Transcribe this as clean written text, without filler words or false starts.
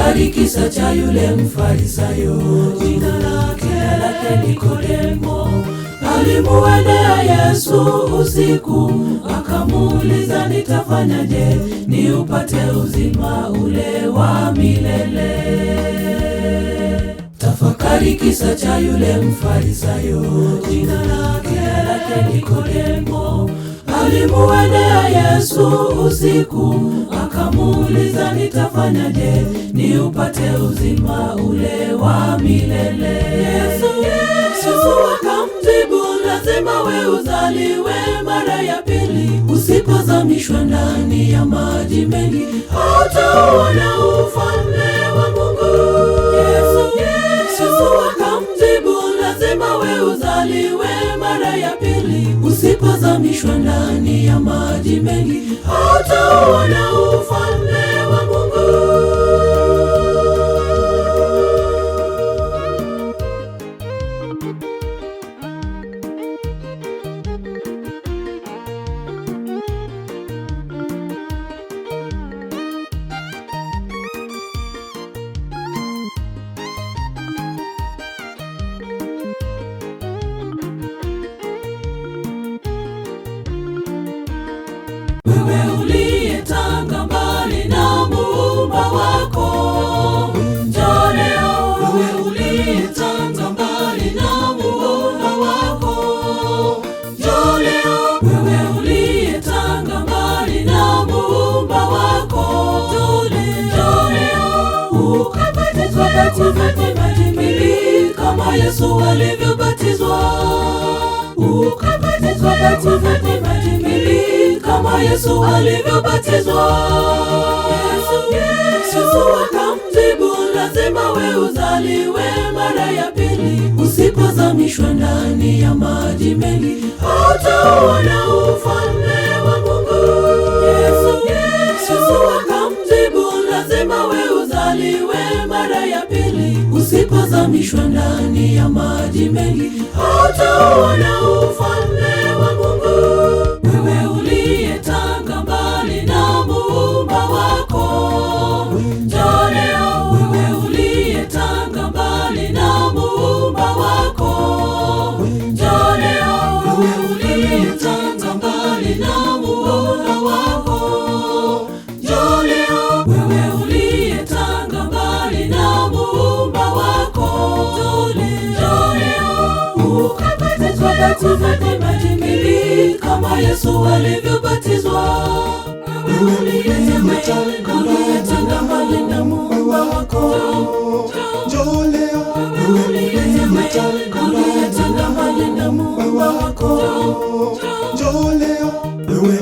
Tafakari kisa cha yule Mfarisayo, jina lake Nikodemo. Alimuendea Yesu usiku, akamuuliza, nitafanyaje ni upate uzima ule wa milele? Tafakari kisa cha yule Mfarisayo, jina lake Nikodemo. Alimuendea Yesu usiku, akamuuliza, nitafanyaje ni upate uzima ule wa milele? Yesu akamjibu, lazima we uzaliwe mara ya pili. Usipozamishwa ndani ya maji mengi, hautaona ufalme wa Mungu. Yesu akamjibu, lazima we uzaliwe mara ya pili. Usipozamishwa ndani ya maji mengi, hautaona ufalme wa Mungu. Wewe uliyetanga mbali na Muumba wako, njoo leo. Wewe uliyetanga mbali na Muumba wako, njoo leo. Wewe uliyetanga mbali na Muumba wako, njoo leo. Ukabatizwa maji mengi kama Yesu alivyobatizwa. Ukabatizwa maji mengi kama Yesu alivyobatizwa. Yesu akamjibu, lazima we uzaliwe mara ya pili. Usipozamishwa ndani ya maji mengi, hautaona ufalme wa Mungu. Yesu akamjibu, lazima we uzaliwe mara ya pili. Usipozamishwa ndani ya maji mengi, hautaona ufalme wa Mungu. Wewe uliyetanga mbali na Muumba wako, njoo leo. Wewe uliyetanga mbali na Muumba wako, njoo leo. Wewe uliyetanga mbali na Muumba wako, njoo leo. Wewe uliyetanga mbali na Muumba wako, njoo leo. Ukabatizwa maji mengi kama Yesu alivyobatizwa. Wewe uliyetanga mbali na Muumba wako, njoo leo. Wewe uliyetanga mbali na Muumba wako, njoo leo. Wewe